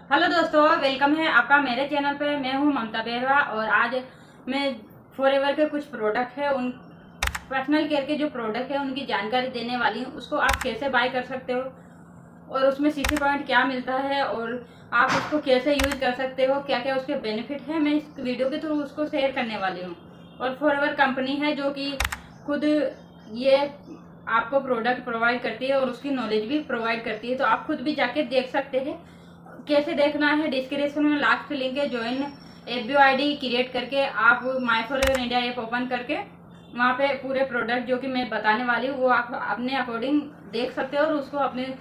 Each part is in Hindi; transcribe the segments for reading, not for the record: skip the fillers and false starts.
हेलो दोस्तों, वेलकम है आपका मेरे चैनल पे। मैं हूं ममता बेहरा और आज मैं फॉरएवर के कुछ प्रोडक्ट है, उन पर्सनल केयर के जो प्रोडक्ट है उनकी जानकारी देने वाली हूं। उसको आप कैसे बाय कर सकते हो और उसमें सीसी पॉइंट क्या मिलता है और आप उसको कैसे यूज कर सकते हो, क्या क्या उसके बेनिफिट है, मैं इस वीडियो के थ्रू उसको शेयर करने वाली हूँ। और फॉरएवर कंपनी है जो कि खुद ये आपको प्रोडक्ट प्रोवाइड करती है और उसकी नॉलेज भी प्रोवाइड करती है, तो आप खुद भी जाके देख सकते हैं। कैसे देखना है, डिस्क्रिप्शन में लास्ट लिंक है। ज्वाइन एफबीओ आईडी क्रिएट करके आप माई फॉरएवर इंडिया ऐप ओपन करके वहाँ पे पूरे प्रोडक्ट जो कि मैं बताने वाली हूँ वो आप अपने अकॉर्डिंग देख सकते हो और उसको अपने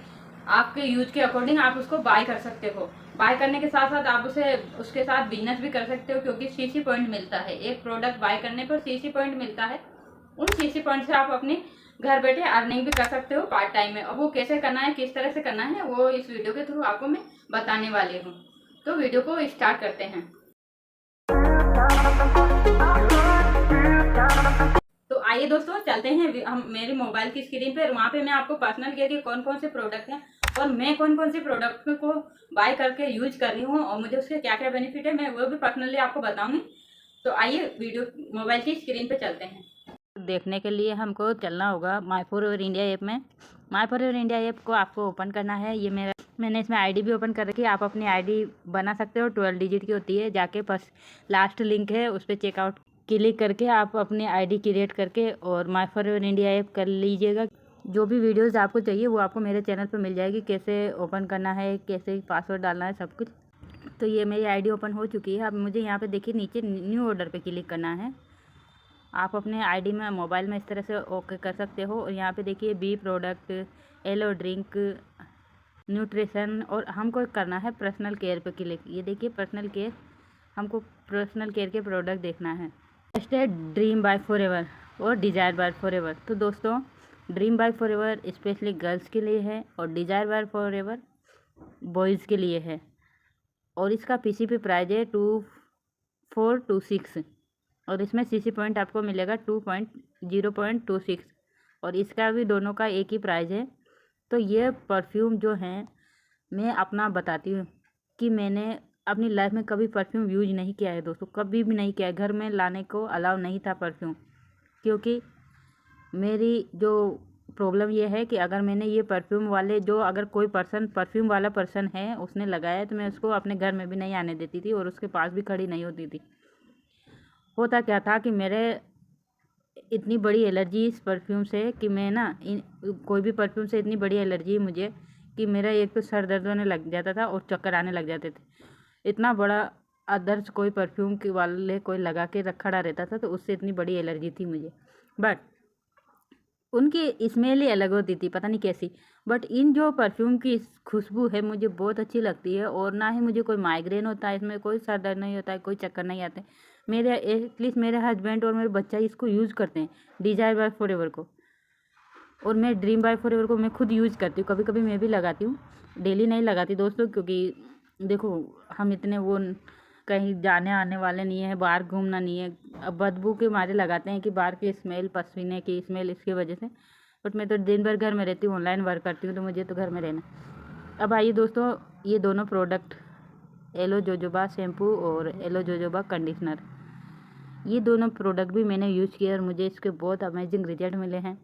आपके यूज के अकॉर्डिंग आप उसको बाय कर सकते हो। बाय करने के साथ साथ आप उसे उसके साथ बिजनेस भी कर सकते हो, क्योंकि सीसी पॉइंट मिलता है। एक प्रोडक्ट बाय करने पर सीसी पॉइंट मिलता है। उन सीसी पॉइंट से आप अपनी घर बैठे अर्निंग भी कर सकते हो पार्ट टाइम में। और वो कैसे करना है, किस तरह से करना है, वो इस वीडियो के थ्रू आपको मैं बताने वाली हूँ। तो वीडियो को स्टार्ट करते हैं। तो आइए दोस्तों, चलते हैं हम मेरी मोबाइल की स्क्रीन पर। वहाँ पे मैं आपको पर्सनल केयर के कौन कौन से प्रोडक्ट हैं और मैं कौन कौन से प्रोडक्ट को बाय करके यूज कर रही हूँ और मुझे उसके क्या क्या बेनिफिट है, मैं वो भी पर्सनली आपको बताऊंगी। तो आइए वीडियो मोबाइल की स्क्रीन पे चलते हैं। देखने के लिए हमको चलना होगा माई फॉरएवर इंडिया ऐप में। माई फॉरएवर इंडिया ऐप को आपको ओपन करना है। ये मैंने इसमें आईडी भी ओपन कर रखी है। आप अपनी आईडी बना सकते हो, 12 डिजिट की होती है। जाके बस लास्ट लिंक है उस पर चेकआउट क्लिक करके आप अपनी आईडी क्रिएट करके और माई फॉरएवर इंडिया ऐप कर लीजिएगा। जो भी वीडियोज़ आपको चाहिए वो आपको मेरे चैनल पर मिल जाएगी। कैसे ओपन करना है, कैसे पासवर्ड डालना है, सब कुछ। तो ये मेरी आईडी ओपन हो चुकी है। अब मुझे यहाँ पे देखिए नीचे न्यू ऑर्डर पे क्लिक करना है। आप अपने आईडी में मोबाइल में इस तरह से ओके कर सकते हो। और यहाँ पे देखिए bee product, aloe drink, nutrition, और हमको करना है पर्सनल केयर पे क्लिक। ये देखिए पर्सनल केयर, हमको पर्सनल केयर के प्रोडक्ट देखना है। फर्स्ट है ड्रीम बाय फॉरएवर और डिज़ायर बाय फॉरएवर। तो दोस्तों, dream by forever specially girls के लिए है और डिज़ायर बाय फॉरएवर बॉयज़ के लिए है। और इसका पीसीपी प्राइस है 2426 और इसमें सीसी पॉइंट आपको मिलेगा 2.0.26 और इसका भी दोनों का एक ही प्राइस है। तो ये परफ्यूम जो है, मैं अपना बताती हूँ कि मैंने अपनी लाइफ में कभी परफ्यूम यूज नहीं किया है दोस्तों, कभी भी नहीं किया है। घर में लाने को अलाउ नहीं था परफ्यूम, क्योंकि मेरी जो प्रॉब्लम ये है कि अगर मैंने ये परफ्यूम वाले जो अगर कोई पर्सन परफ्यूम वाला पर्सन है उसने लगाया तो मैं उसको अपने घर में भी नहीं आने देती थी और उसके पास भी खड़ी नहीं होती थी। होता क्या था कि मेरे इतनी बड़ी एलर्जी इस परफ्यूम से कि मैं ना कोई भी परफ्यूम से इतनी बड़ी एलर्जी है मुझे कि मेरा एक तो सर दर्द होने लग जाता था और चक्कर आने लग जाते थे। इतना बड़ा अदर्स कोई परफ्यूम के वाले कोई लगा के खड़ा रहता था, तो उससे इतनी बड़ी एलर्जी थी मुझे। बट उनकी स्मेल ही अलग होती थी, पता नहीं कैसी। बट इन जो परफ्यूम की खुशबू है मुझे बहुत अच्छी लगती है और ना ही मुझे कोई माइग्रेन होता है, इसमें कोई सर दर्द नहीं होता है, कोई चक्कर नहीं आते। मेरे एटलीस्ट मेरे हस्बैंड और मेरे बच्चा इसको यूज़ करते हैं, डिजायर बाय फॉरएवर को। और मैं ड्रीम बाय फॉरएवर को मैं खुद यूज़ करती हूँ, कभी कभी मैं भी लगाती हूँ। डेली नहीं लगाती दोस्तों, क्योंकि देखो हम इतने वो कहीं जाने आने वाले नहीं है, बाहर घूमना नहीं है। अब बदबू के मारे लगाते हैं कि बाहर की स्मेल, पसीने की स्मेल, इसकी वजह से। बट मैं तो दिन भर घर में रहती हूँ, ऑनलाइन वर्क करती हूँ, तो मुझे तो घर में रहना। अब आइए दोस्तों, ये दोनों प्रोडक्ट एलो जोजोबा शैम्पू और एलो जोजोबा कंडीशनर, ये दोनों प्रोडक्ट भी मैंने यूज़ किए और मुझे इसके बहुत अमेजिंग रिजल्ट मिले हैं।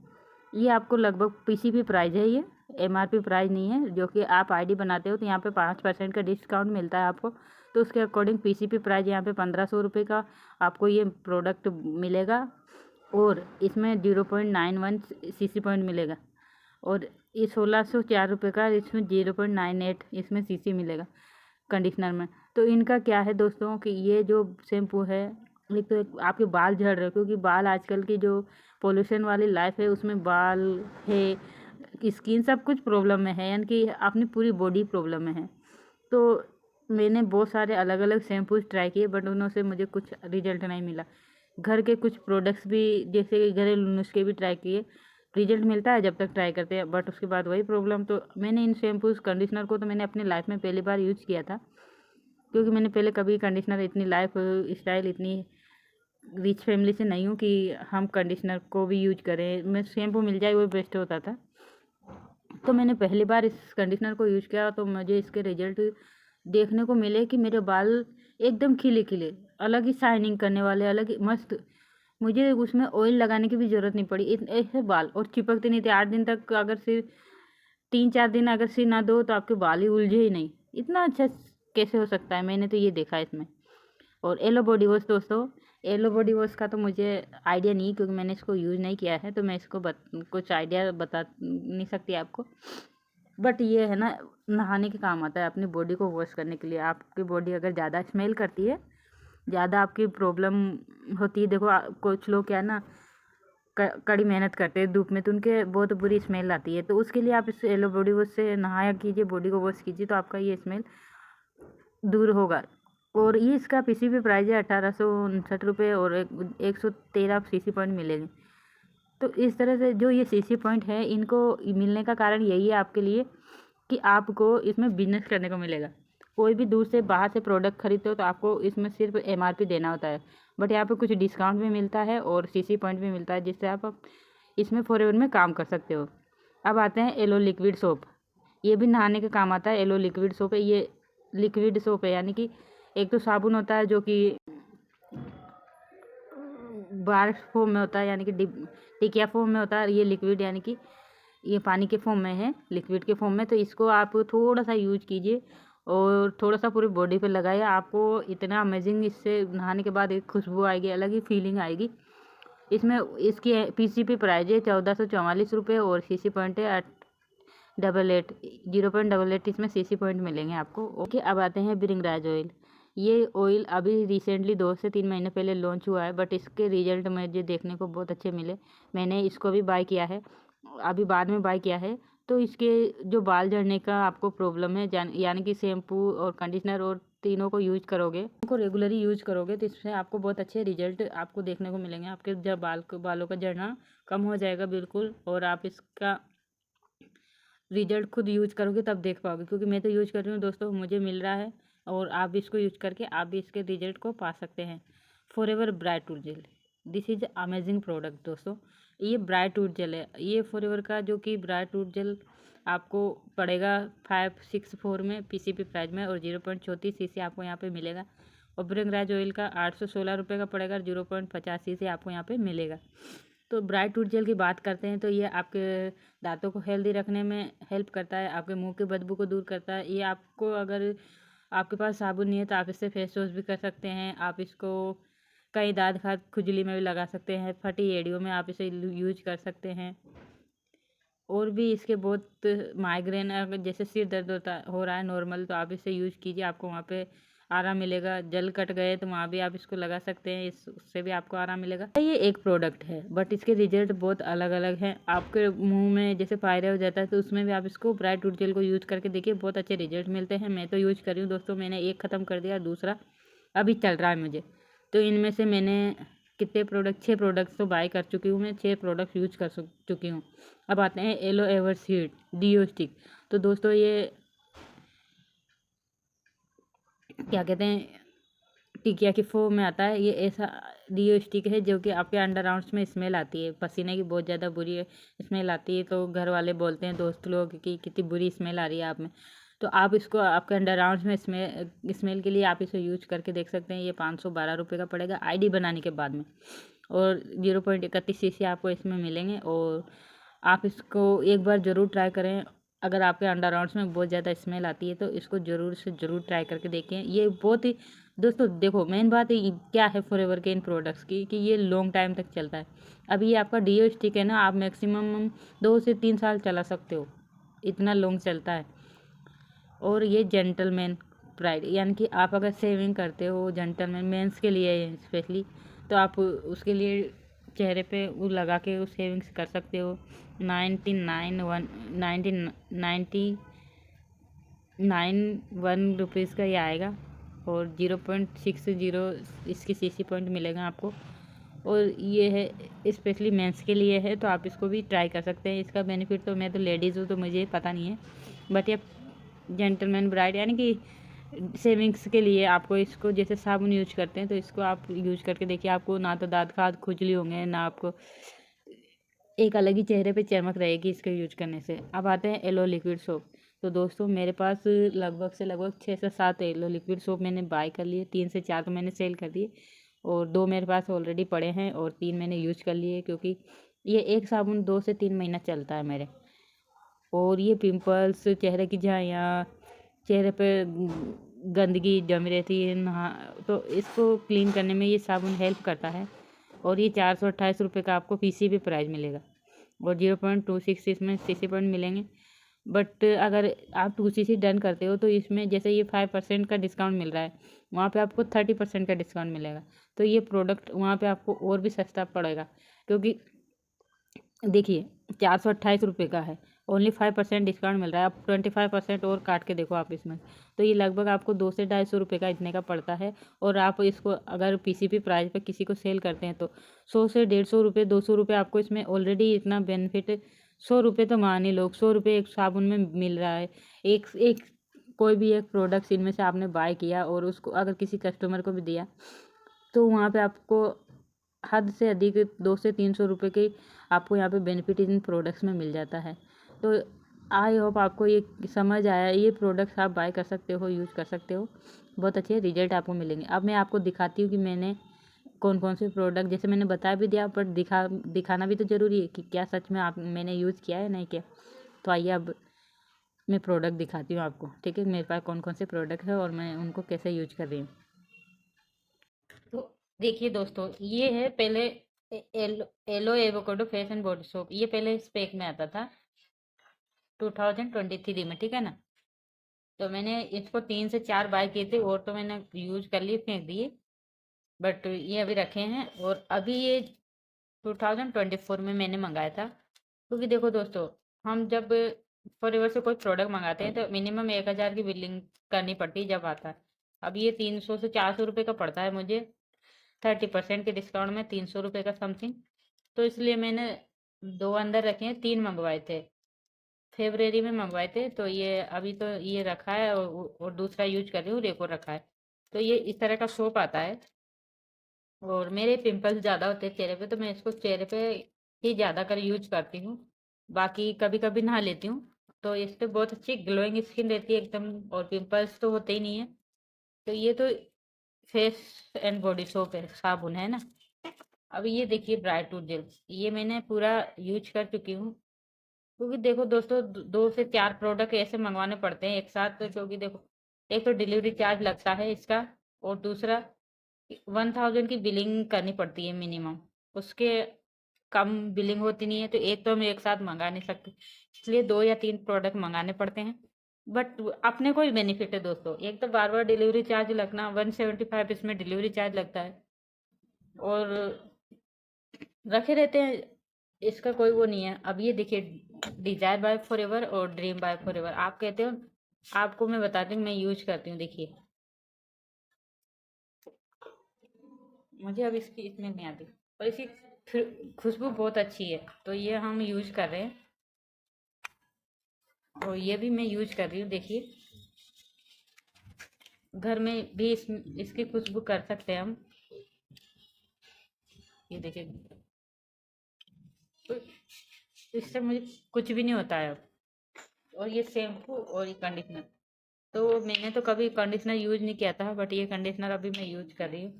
ये आपको लगभग पीसीपी प्राइस है, ये एमआरपी प्राइस नहीं है। जो कि आप आईडी बनाते हो तो यहाँ पे 5% का डिस्काउंट मिलता है आपको, तो उसके अकॉर्डिंग पीसीपी प्राइस यहाँ पे 1500 रुपये का आपको ये प्रोडक्ट मिलेगा। और इसमें 0.91 सीसी पॉइंट मिलेगा और ये 1604 रुपये का, इसमें 0.98 इसमें सीसी मिलेगा कंडीशनर में। तो इनका क्या है दोस्तों कि ये जो शैम्पू है, एक तो आपके बाल झड़ रहे हैं, क्योंकि बाल आजकल की जो पोल्यूशन वाली लाइफ है उसमें बाल है, स्किन, सब कुछ प्रॉब्लम में है, यानी कि अपनी पूरी बॉडी प्रॉब्लम में है। तो मैंने बहुत सारे अलग अलग शैम्पूज ट्राई किए बट उनों से मुझे कुछ रिजल्ट नहीं मिला। घर के कुछ प्रोडक्ट्स भी जैसे कि घरेलू नुस्खे भी ट्राई किए, रिजल्ट मिलता है जब तक ट्राई करते हैं, बट उसके बाद वही प्रॉब्लम। तो मैंने इन शैम्पूज कंडीशनर को तो मैंने अपनी लाइफ में पहली बार यूज़ किया था, क्योंकि मैंने पहले कभी कंडीशनर, इतनी लाइफ स्टाइल इतनी रिच फैमिली से नहीं हूँ कि हम कंडीशनर को भी यूज करें। मैं शैम्पू मिल जाए वो बेस्ट होता था। तो मैंने पहली बार इस कंडीशनर को यूज़ किया तो मुझे इसके रिजल्ट देखने को मिले कि मेरे बाल एकदम खिले खिले, अलग ही शाइनिंग करने वाले, अलग ही मस्त। मुझे उसमें ऑयल लगाने की भी ज़रूरत नहीं पड़ी, ऐसे बाल और चिपकते नहीं थे। 8 दिन तक अगर सिर 3-4 दिन अगर सिर ना धो तो आपके बाल ही उलझे ही नहीं। इतना अच्छा कैसे हो सकता है, मैंने तो ये देखा है इसमें। और एलो बॉडी वॉश दोस्तों, एलो बॉडी वॉश का तो मुझे आइडिया नहीं, क्योंकि मैंने इसको यूज़ नहीं किया है, तो मैं इसको कुछ आइडिया बता नहीं सकती आपको। बट ये है ना, नहाने के काम आता है, अपनी बॉडी को वॉश करने के लिए। आपकी बॉडी अगर ज़्यादा स्मेल करती है, ज़्यादा आपकी प्रॉब्लम होती है, देखो कुछ लोग क्या है ना कड़ी मेहनत करते हैं धूप में, तो उनके बहुत बुरी स्मेल आती है। तो उसके लिए आप इस एलो बॉडी वॉश से नहाया कीजिए, बॉडी को वॉश कीजिए, तो आपका ये स्मेल दूर होगा। और ये इसका पीसीपी प्राइस है 1859 रुपये, और 113 सीसी पॉइंट मिलेंगे। तो इस तरह से जो ये सीसी पॉइंट है, इनको मिलने का कारण यही है आपके लिए कि आपको इसमें बिजनेस करने को मिलेगा। कोई भी दूर से बाहर से प्रोडक्ट खरीदते हो तो आपको इसमें सिर्फ एमआरपी देना होता है, बट यहाँ पे कुछ डिस्काउंट भी मिलता है और सीसी पॉइंट भी मिलता है, जिससे आप इसमें फॉरएवर में काम कर सकते हो। अब आते हैं एलो लिक्विड सोप। ये भी नहाने के काम आता है। एलो लिक्विड सोप है, ये लिक्विड सोप है, यानी कि एक तो साबुन होता है जो कि बार फॉर्म में होता है, यानी कि टिकिया फॉर्म में होता है। ये लिक्विड यानी कि ये पानी के फॉर्म में है, लिक्विड के फॉर्म में। तो इसको आप थोड़ा सा यूज कीजिए और थोड़ा सा पूरी बॉडी पे लगाइए, आपको इतना अमेजिंग इससे नहाने के बाद एक खुशबू आएगी, अलग ही फीलिंग आएगी। इसमें इसकी पीसीपी प्राइस है 1444 रुपये और सीसी पॉइंट है 0.88 इसमें सीसी पॉइंट मिलेंगे आपको। ओके, अब आते हैं भृंगराज ऑयल। ये ऑयल अभी रिसेंटली 2 से 3 महीने पहले लॉन्च हुआ है, बट इसके रिजल्ट मुझे देखने को बहुत अच्छे मिले। मैंने इसको भी बाय किया है, अभी बाद में बाय किया है। तो इसके जो बाल झड़ने का आपको प्रॉब्लम है, यानी कि शैम्पू और कंडीशनर और तीनों को यूज करोगे, उनको रेगुलरली यूज करोगे, तो इससे आपको बहुत अच्छे रिजल्ट आपको देखने को मिलेंगे। आपके जब बालों का झड़ना कम हो जाएगा बिल्कुल, और आप इसका रिजल्ट खुद यूज करोगे तब देख पाओगे, क्योंकि मैं तो यूज कर रही हूँ दोस्तों, मुझे मिल रहा है। और आप भी इसको यूज करके आप भी इसके रिजल्ट को पा सकते हैं। Forever bright tooth gel, this is amazing product दोस्तों। ये ब्राइट टूथ जेल है, ये फॉरएवर का जो कि ब्राइट टूथ जेल आपको पड़ेगा 564 में पीसीपी प्राइस में, और 0.34 सीसी आपको यहाँ पे मिलेगा। और भृंगराज ऑयल का 816 रुपये का पड़ेगा, 0.50 सीसी आपको यहाँ पे मिलेगा। तो ब्राइट टूथ जेल की बात करते हैं, तो ये आपके दांतों को हेल्दी रखने में हेल्प करता है, आपके मुंह की बदबू को दूर करता है। ये आपको, अगर आपके पास साबुन नहीं है तो आप इससे फेस वॉश भी कर सकते हैं। आप इसको कहीं दांत खाद खुजली में भी लगा सकते हैं, फटी एड़ियों में आप इसे यूज कर सकते हैं। और भी इसके बहुत माइग्रेन, अगर जैसे सिर दर्द हो रहा है नॉर्मल, तो आप इसे यूज कीजिए, आपको वहाँ पे आराम मिलेगा। जल कट गए तो वहाँ भी आप इसको लगा सकते हैं, इससे भी आपको आराम मिलेगा। ये एक प्रोडक्ट है, बट इसके रिजल्ट बहुत अलग अलग हैं। आपके मुंह में जैसे पायरिया हो जाता है, तो उसमें भी आप इसको ब्राइट टूथ जेल को यूज करके देखिए, बहुत अच्छे रिजल्ट मिलते हैं। मैं तो यूज कर रही हूँ दोस्तों, मैंने एक ख़त्म कर दिया, दूसरा अभी चल रहा है मुझे। तो इनमें से मैंने कितने प्रोडक्ट 6 प्रोडक्ट्स तो बाय कर चुकी हूँ मैं, 6 प्रोडक्ट्स यूज कर चुकी हूँ। अब आते हैं aloe ever shield deo stick. तो दोस्तों ये क्या कहते हैं, टिकिया की फॉर्म में आता है। ये ऐसा डीओ स्टिक है जो कि आपके अंडर आर्म्स में स्मेल आती है, पसीने की बहुत ज़्यादा बुरी स्मेल आती है। तो घर वाले बोलते हैं, दोस्त लोग, कि कितनी बुरी स्मेल आ रही है आप में। तो आप इसको आपके अंडर आर्म्स में स्मेल के लिए आप इसे यूज करके देख सकते हैं। ये 512 रुपये का पड़ेगा आईडी बनाने के बाद में, और 0.31 सीसी आपको इसमें मिलेंगे। और आप इसको एक बार ज़रूर ट्राई करें। अगर आपके अंडर आर्म्स में बहुत ज़्यादा स्मेल आती है तो इसको ज़रूर से ज़रूर ट्राई करके देखें। ये बहुत ही दोस्तों, देखो मेन बात क्या है फॉरएवर के इन प्रोडक्ट्स की, कि ये लॉन्ग टाइम तक चलता है। अभी ये आपका डीओ स्टिक है ना, आप मैक्सिमम 2 से 3 साल चला सकते हो, इतना लॉन्ग चलता है। और ये जेंटलमैन प्राइड, यानी कि आप अगर सेविंग करते हो, जेंटलमैन मेंस के लिए है स्पेशली, तो आप उसके लिए चेहरे पे वो लगा के वो सेविंग्स कर सकते हो। 99 रुपीज़ का ये आएगा, और 0.60 इसकी सीसी पॉइंट मिलेगा आपको। और ये है स्पेशली मेंस के लिए है, तो आप इसको भी ट्राई कर सकते हैं। इसका बेनिफिट तो, मैं तो लेडीज़ हूँ तो मुझे पता नहीं है, बट ये जेंटलमैन ब्राइड यानी कि सेविंग्स के लिए आपको इसको, जैसे साबुन यूज करते हैं, तो इसको आप यूज करके देखिए, आपको ना तो दांत खाद खुजली होंगे, ना आपको एक अलग ही चेहरे पे चमक रहेगी इसके यूज करने से। अब आते हैं एलो लिक्विड सोप। तो दोस्तों मेरे पास लगभग से लगभग 6 से 7 येलो लिक्विड सोप मैंने बाय कर लिए, 3 से 4 तो मैंने सेल कर दिए और 2 मेरे पास ऑलरेडी पड़े हैं और 3 मैंने यूज कर लिए, क्योंकि ये एक साबुन 2 से 3 महीना चलता है मेरे। और ये पिंपल्स, चेहरे की झाइयाँ, चेहरे पे गंदगी जमी रहती है नहा, तो इसको क्लीन करने में ये साबुन हेल्प करता है। और ये 428 रुपये का आपको पीसीबी प्राइस मिलेगा और 0.26 इसमें सीसी पॉइंट मिलेंगे। बट अगर आप 2cc डन करते हो तो इसमें जैसे ये 5% का डिस्काउंट मिल रहा है, वहाँ पे आपको 30% का डिस्काउंट मिलेगा। तो ये प्रोडक्ट वहाँ पे आपको और भी सस्ता पड़ेगा, क्योंकि देखिए 428 रुपये का है, ओनली 5% डिस्काउंट मिल रहा है। आप 25% और काट के देखो आप इसमें, तो ये लगभग आपको 200 से 250 रुपये का इतने का पड़ता है। और आप इसको अगर पीसीपी प्राइस पे किसी को सेल करते हैं तो 100 से 150 रुपये, 200 रुपये आपको इसमें ऑलरेडी इतना बेनिफिट, 100 रुपये तो मान ही लो, 100 रुपये एक साबुन में मिल रहा है। एक एक कोई भी एक प्रोडक्ट इनमें से आपने बाय किया और उसको अगर किसी कस्टमर को भी दिया तो वहाँ पे आपको हद से अधिक 200 से 300 रुपये के आपको यहाँ पे बेनिफिट इन प्रोडक्ट्स में मिल जाता है। तो आई होप आपको ये समझ आया। ये प्रोडक्ट्स आप बाय कर सकते हो, यूज़ कर सकते हो, बहुत अच्छे रिजल्ट आपको मिलेंगे। अब मैं आपको दिखाती हूँ कि मैंने कौन कौन से प्रोडक्ट, जैसे मैंने बता भी दिया, पर दिखाना भी तो ज़रूरी है कि क्या सच में मैंने यूज़ किया है नहीं किया। तो आइए अब मैं प्रोडक्ट दिखाती हूँ आपको, ठीक है, मेरे पास कौन कौन से प्रोडक्ट है और मैं उनको कैसे यूज कर रही हूँ। तो देखिए दोस्तों, ये है पहले aloe avocado face and body soap. ये पहले इस पैक में आता था 2023 में, ठीक है ना। तो मैंने इसको 3 से 4 बाय किए थे और तो मैंने यूज कर लिए, फेंक दिए, बट ये अभी रखे हैं। और अभी ये 2024 में मैंने मंगाया था, क्योंकि देखो दोस्तों, हम जब फॉरएवर से कोई प्रोडक्ट मंगाते हैं तो मिनिमम 1000 की बिलिंग करनी पड़ती है जब आता है। अब ये 300 से 400 रुपये का पड़ता है मुझे, 30% के डिस्काउंट में 300 रुपये का समथिंग। तो इसलिए मैंने 2 अंदर रखे हैं, 3 मंगवाए थे, फेब्रवरी में मंगवाए थे। तो ये अभी तो ये रखा है और दूसरा यूज कर रही हूँ, रेको रखा है। तो ये इस तरह का सोप आता है। और मेरे पिंपल्स ज़्यादा होते हैं चेहरे पे, तो मैं इसको चेहरे पे ही ज़्यादा कर यूज करती हूँ। बाकी कभी कभी नहा लेती हूँ, तो इस पे बहुत अच्छी ग्लोइंग स्किन रहती है एकदम, और पिंपल्स तो होते ही नहीं है। तो ये तो फेस एंड बॉडी सोप है, साबुन है ना। अब ये देखिए ड्राई टूथ जेल, ये मैंने पूरा यूज कर चुकी हूँ। क्योंकि देखो दोस्तों, 2 से 4 प्रोडक्ट ऐसे मंगवाने पड़ते हैं एक साथ, तो क्योंकि देखो, एक तो डिलीवरी चार्ज लगता है इसका, और दूसरा 1000 की बिलिंग करनी पड़ती है मिनिमम, उसके कम बिलिंग होती नहीं है। तो एक तो हम एक साथ मंगा नहीं सकते, इसलिए 2 या 3 प्रोडक्ट मंगाने पड़ते हैं। बट अपने को ही बेनिफिट है दोस्तों, एक तो बार बार डिलीवरी चार्ज लगना, 175 इसमें डिलीवरी चार्ज लगता है, और रखे रहते हैं, इसका कोई वो नहीं है। अब ये देखिए, डिजायर बाय फॉरएवर और ड्रीम बाय फॉरएवर, आप कहते हो, आपको मैं बताती हूँ, मैं यूज करती हूँ। देखिए, मुझे अब इसकी इतनी नहीं आती, और इसकी खुशबू बहुत अच्छी है, तो ये हम यूज कर रहे हैं। और ये भी मैं यूज कर रही हूँ, देखिए, घर में भी इसकी खुशबू कर सकते हैं हम। ये देखिए, तो इससे मुझे कुछ भी नहीं होता है अब। और ये शैम्पू और ये कंडीशनर, तो मैंने तो कभी कंडीशनर यूज नहीं किया था, बट ये कंडीशनर अभी मैं यूज कर रही हूँ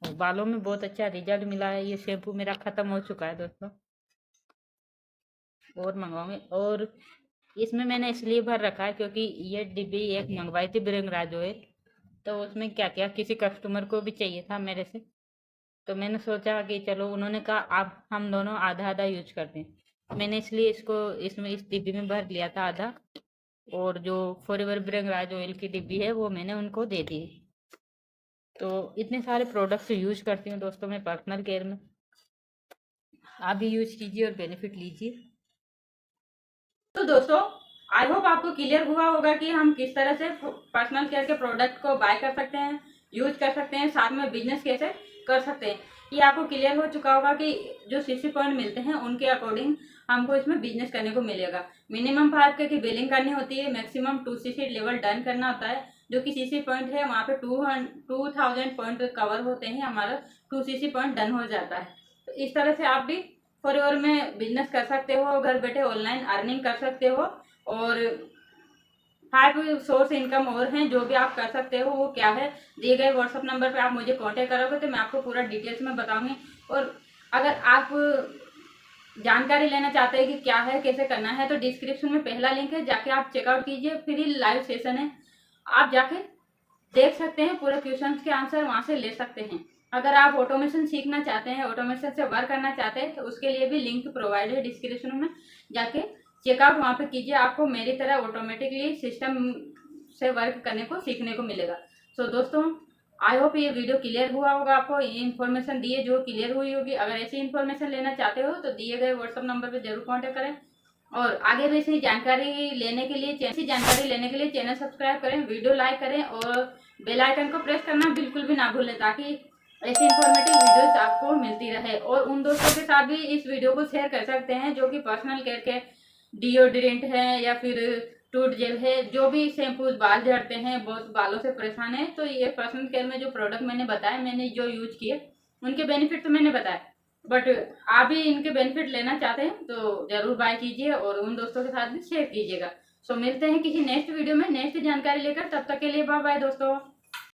और बालों में बहुत अच्छा रिजल्ट मिला है। ये शैम्पू मेरा खत्म हो चुका है दोस्तों, और मंगवाऊंगी। और इसमें मैंने इसलिए भर रखा है क्योंकि ये डिब्बी एक मंगवाई थी बिरंगराज ऑयल, तो उसमें क्या क्या किसी कस्टमर को भी चाहिए था मेरे से, तो मैंने सोचा कि चलो, उन्होंने कहा आप हम दोनों आधा आधा यूज करते हैं, मैंने इसलिए इसको इसमें इस डिब्बी में भर लिया था आधा। और जो फॉरएवर बिरंगराज ऑयल की डिब्बी है वो मैंने उनको दे दी। तो इतने सारे प्रोडक्ट्स यूज करती हूँ दोस्तों मैं पर्सनल केयर में, आप भी यूज कीजिए और बेनिफिट लीजिए। तो दोस्तों, आई होप आपको क्लियर हुआ होगा कि हम किस तरह से पर्सनल केयर के प्रोडक्ट को बाय कर सकते हैं, यूज कर सकते हैं, साथ में बिजनेस कैसे कर सकते हैं। ये आपको क्लियर हो चुका होगा कि जो सीसी पॉइंट मिलते हैं उनके अकॉर्डिंग हमको इसमें बिजनेस करने को मिलेगा। मिनिमम 5K की बिलिंग करनी होती है, मैक्सिमम 2cc लेवल डन करना होता है। जो कि सीसी पॉइंट है वहाँ पे 2000 पॉइंट कवर होते हैं, हमारा 2cc पॉइंट डन हो जाता है। तो इस तरह से आप भी फॉरएवर में बिजनेस कर सकते हो, घर बैठे ऑनलाइन अर्निंग कर सकते हो। और 5 सोर्स इनकम और हैं जो भी आप कर सकते हो। वो क्या है, दिए गए व्हाट्सअप नंबर पे आप मुझे कांटेक्ट करोगे तो मैं आपको पूरा डिटेल्स में बताऊंगी। और अगर आप जानकारी लेना चाहते हैं कि क्या है, कैसे करना है, तो डिस्क्रिप्शन में पहला लिंक है, जाके आप चेकआउट कीजिए। फ्री लाइव सेशन है, आप जाके देख सकते हैं, पूरे क्वेश्चंस के आंसर वहां से ले सकते हैं। अगर आप ऑटोमेशन सीखना चाहते हैं, ऑटोमेशन से वर्क करना चाहते हैं, तो उसके लिए भी लिंक प्रोवाइड है डिस्क्रिप्शन में, जाके चेकआउट वहां पे कीजिए। आपको मेरी तरह ऑटोमेटिकली सिस्टम से वर्क करने को सीखने को मिलेगा। सो दोस्तों, आई होप ये वीडियो क्लियर हुआ होगा, आपको ये इन्फॉर्मेशन दिए जो क्लियर हुई होगी। अगर ऐसी इन्फॉर्मेशन लेना चाहते हो तो दिए गए व्हाट्सअप नंबर पर जरूर कॉन्टेक्ट करें। और आगे भी ऐसी जानकारी लेने के लिए चैनल सब्सक्राइब करें, वीडियो लाइक करें और बेल आइकन को प्रेस करना बिल्कुल भी ना भूलें, ताकि ऐसी इन्फॉर्मेटिव वीडियोस आपको मिलती रहे। और उन दोस्तों के साथ भी इस वीडियो को शेयर कर सकते हैं जो कि पर्सनल केयर के डिओड्रेंट है या फिर टूट जेल है, जो भी शैम्पू, बाल झड़ते हैं, बहुत बालों से परेशान है, तो ये पर्सनल केयर में जो प्रोडक्ट मैंने बताया, मैंने जो यूज किए, उनके बेनिफिट तो मैंने बताया। बट आप भी इनके बेनिफिट लेना चाहते हैं तो जरूर बाय कीजिए और उन दोस्तों के साथ भी शेयर कीजिएगा। सो मिलते हैं किसी नेक्स्ट वीडियो में नेक्स्ट जानकारी लेकर, तब तक के लिए बाय बाय दोस्तों।